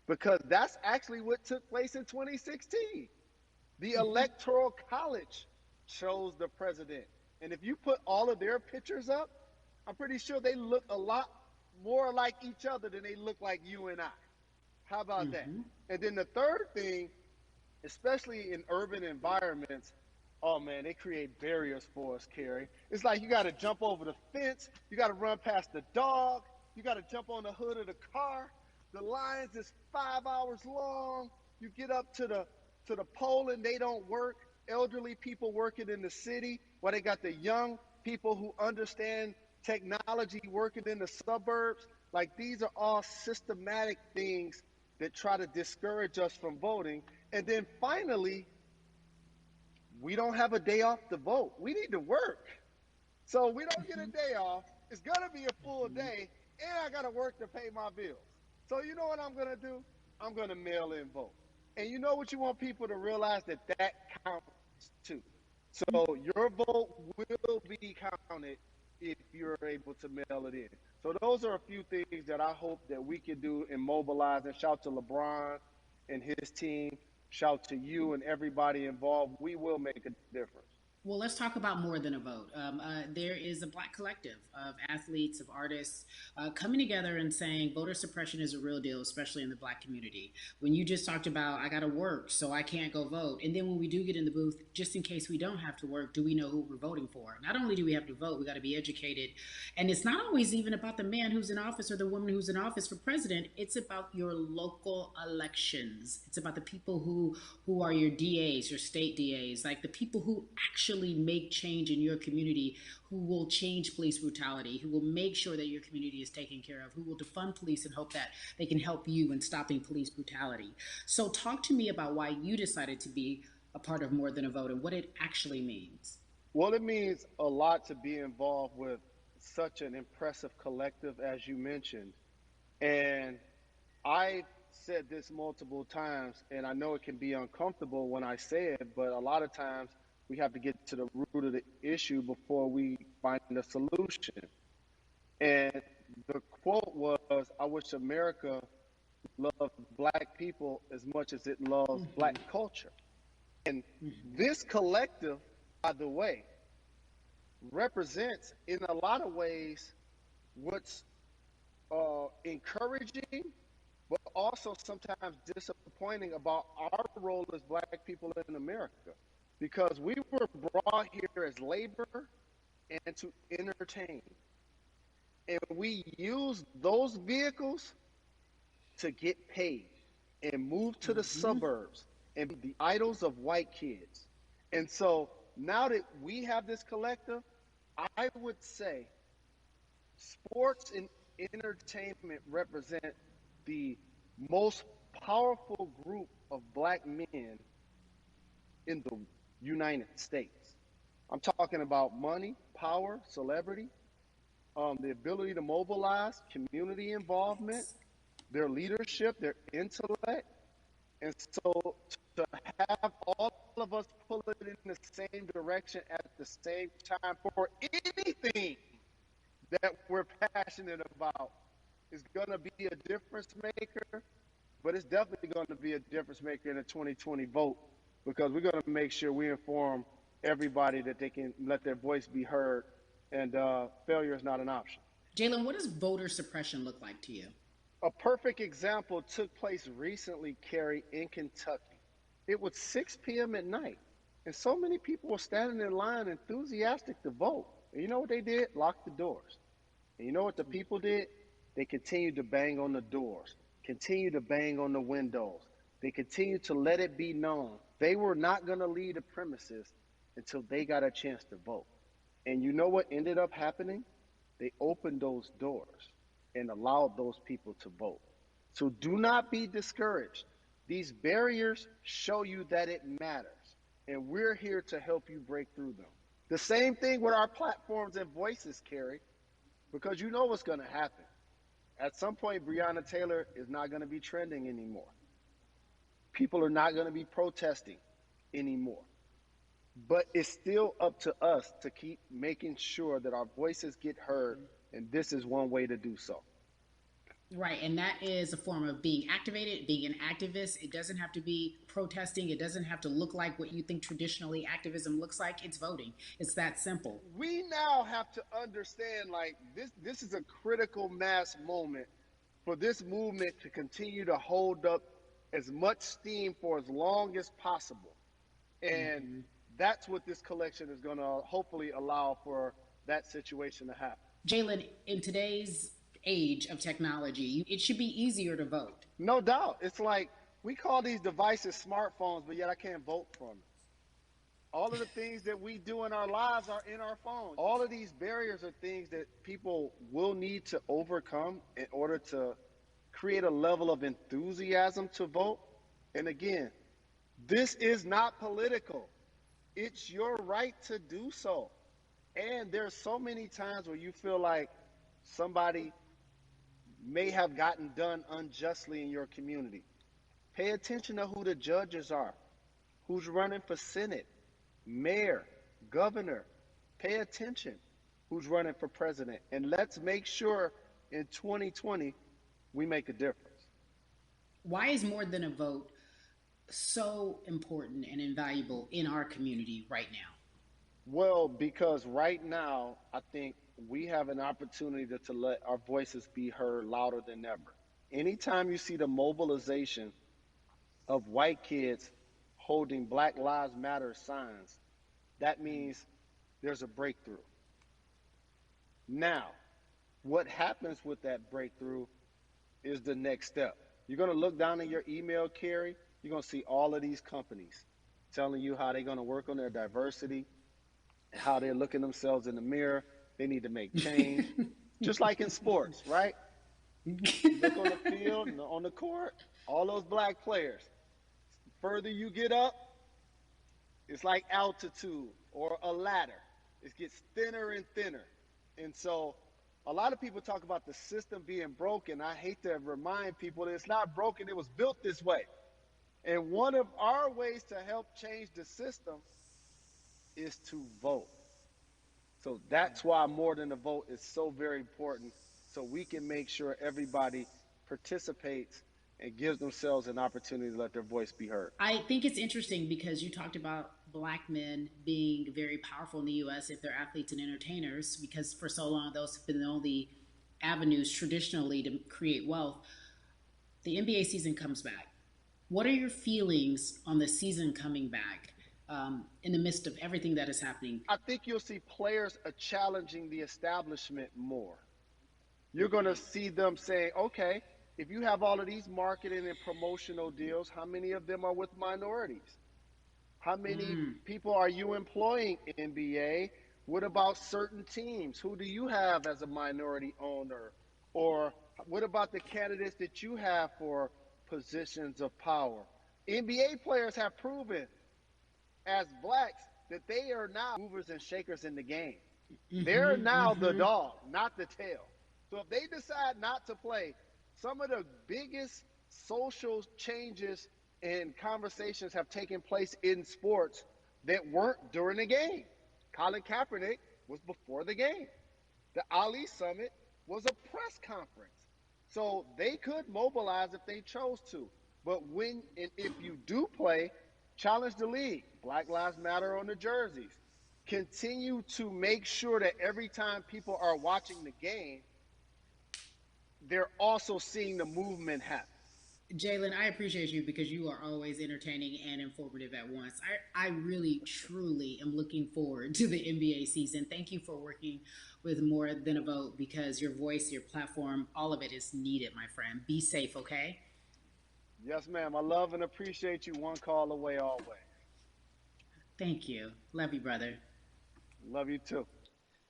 because that's actually what took place in 2016. The Electoral College chose the president. And if you put all of their pictures up, I'm pretty sure they look a lot more like each other than they look like you and I. How about that? Mm-hmm. And then the third thing, especially in urban environments, oh man, they create barriers for us, Carrie. It's like you got to jump over the fence, you got to run past the dog, you got to jump on the hood of the car. The lines is 5 hours long. You get up to the pole and they don't work. Elderly people working in the city, while they got the young people who understand technology working in the suburbs. Like these are all systematic things that try to discourage us from voting. And then finally, we don't have a day off to vote. We need to work. So we don't get a day off. It's going to be a full day, and I got to work to pay my bills. So you know what I'm going to do? I'm going to mail in vote. And you know what you want people to realize? That counts too. So your vote will be counted if you're able to mail it in. So those are a few things that I hope that we can do and mobilize. And shout to LeBron and his team. Shout to you and everybody involved. We will make a difference. Well, let's talk about more than a vote. There is a black collective of athletes, of artists coming together and saying voter suppression is a real deal, especially in the black community. When you just talked about, I got to work, so I can't go vote. And then when we do get in the booth, just in case we don't have to work, do we know who we're voting for? Not only do we have to vote, we got to be educated. And it's not always even about the man who's in office or the woman who's in office for president. It's about your local elections. It's about the people who are your DAs, your state DAs, like the people who actually make change in your community, who will change police brutality, who will make sure that your community is taken care of, who will defund police and hope that they can help you in stopping police brutality. So talk to me about why you decided to be a part of More Than a Vote and what it actually means. Well, it means a lot to be involved with such an impressive collective as you mentioned. And I said this multiple times, and I know it can be uncomfortable when I say it, but a lot of times we have to get to the root of the issue before we find a solution. And the quote was, I wish America loved black people as much as it loves black culture. And this collective, by the way, represents in a lot of ways what's encouraging, but also sometimes disappointing about our role as black people in America. Because we were brought here as labor and to entertain. And we use those vehicles to get paid and move to the suburbs and be the idols of white kids. And so now that we have this collective, I would say sports and entertainment represent the most powerful group of black men in the United States. I'm talking about money, power, celebrity, the ability to mobilize, community involvement, their leadership, their intellect. And so to have all of us pull it in the same direction at the same time for anything that we're passionate about is going to be a difference maker, but it's definitely going to be a difference maker in the 2020 vote because we're going to make sure we inform everybody that they can let their voice be heard, and failure is not an option. Jalen, what does voter suppression look like to you? A perfect example took place recently, Carrie, in Kentucky. It was 6 p.m. at night, and so many people were standing in line enthusiastic to vote. And you know what they did? Locked the doors. And you know what the people did? They continued to bang on the doors, continued to bang on the windows. They continued to let it be known they were not going to leave the premises until they got a chance to vote. And you know what ended up happening? They opened those doors and allowed those people to vote. So do not be discouraged. These barriers show you that it matters, and we're here to help you break through them. The same thing with our platforms and voices, Carrie, because you know what's going to happen. At some point, Breonna Taylor is not going to be trending anymore. People are not going to be protesting anymore. But it's still up to us to keep making sure that our voices get heard, and this is one way to do so. Right, and that is a form of being activated, being an activist. It doesn't have to be protesting. It doesn't have to look like what you think traditionally activism looks like. It's voting. It's that simple. We now have to understand, like, this is a critical mass moment for this movement to continue to hold up as much steam for as long as possible. And Mm-hmm. that's what this collection is going to hopefully allow for that situation to happen. Jalen, in today's age of technology, it should be easier to vote. No doubt. It's like we call these devices smartphones, but yet I can't vote from them. All of the things that we do in our lives are in our phones. All of these barriers are things that people will need to overcome in order to create a level of enthusiasm to vote. And again, this is not political. It's your right to do so. And there's so many times where you feel like somebody may have gotten done unjustly in your community. Pay attention to who the judges are, who's running for Senate, mayor, governor. Pay attention who's running for president. And let's make sure in 2020 we make a difference. Why is more than a vote so important and invaluable in our community right now? Well, because right now, I think we have an opportunity to let our voices be heard louder than ever. Anytime you see the mobilization of white kids holding Black Lives Matter signs, that means there's a breakthrough. Now, what happens with that breakthrough is the next step. You're going to look down in your email, Carrie. You're going to see all of these companies telling you how they're going to work on their diversity, how they're looking themselves in the mirror. They need to make change, just like in sports, right? You look on the field and on the court, all those black players. The further you get up, it's like altitude or a ladder. It gets thinner and thinner. And so a lot of people talk about the system being broken. I hate to remind people that it's not broken. It was built this way. And one of our ways to help change the system is to vote. So that's why more than a vote is so very important, so we can make sure everybody participates and gives themselves an opportunity to let their voice be heard. I think it's interesting because you talked about black men being very powerful in the U.S. if they're athletes and entertainers, because for so long those have been the only avenues traditionally to create wealth. The NBA season comes back. What are your feelings on the season coming back in the midst of everything that is happening? I think you'll see players challenging the establishment more. You're going to see them saying, okay, if you have all of these marketing and promotional deals, how many of them are with minorities? How many people are you employing in NBA? What about certain teams? Who do you have as a minority owner? Or what about the candidates that you have for positions of power? NBA players have proven as blacks that they are now movers and shakers in the game. They're now the dog, not the tail. So if they decide not to play, some of the biggest social changes and conversations have taken place in sports that weren't during the game. Colin Kaepernick was before the game. The Ali Summit was a press conference. So they could mobilize if they chose to. But when and if you do play, challenge the league. Black Lives Matter on the jerseys. Continue to make sure that every time people are watching the game, they're also seeing the movement happen. Jalen, I appreciate you because you are always entertaining and informative at once. I really, truly am looking forward to the NBA season. Thank you for working with More Than a Vote because your voice, your platform, all of it is needed, my friend. Be safe, okay? Yes, ma'am. I love and appreciate you. One call away always. Thank you. Love you, brother. Love you too.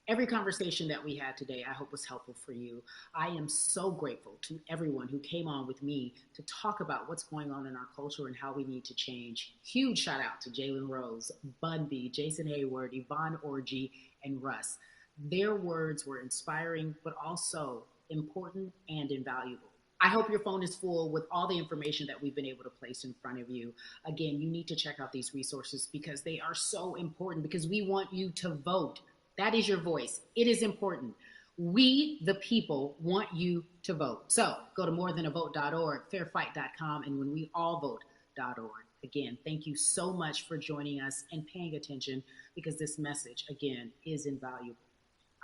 Every conversation that we had today, I hope was helpful for you. I am so grateful to everyone who came on with me to talk about what's going on in our culture and how we need to change. Huge shout out to Jalen Rose, Bun B, Jason Hayward, Yvonne Orgy, and Russ. Their words were inspiring, but also important and invaluable. I hope your phone is full with all the information that we've been able to place in front of you. Again, you need to check out these resources because they are so important because we want you to vote. That is your voice. It is important. We, the people, want you to vote. So go to morethanavote.org, fairfight.com, and when we all vote.org. Again, thank you so much for joining us and paying attention, because this message, again, is invaluable.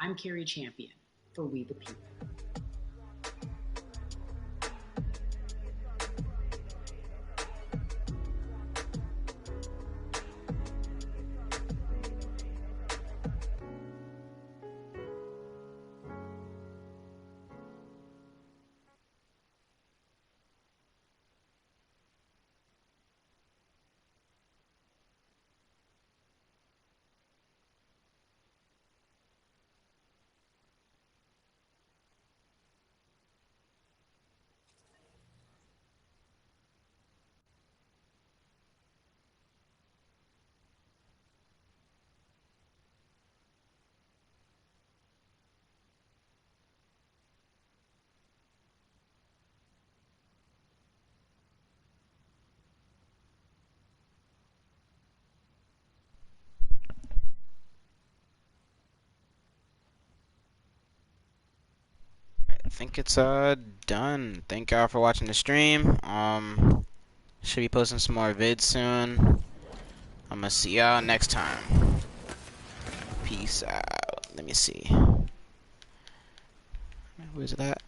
I'm Carrie Champion for We the People. I think it's done. Thank y'all for watching the stream. Should be posting some more vids soon. I'm gonna see y'all next time. Peace out. Let me see. Where's that?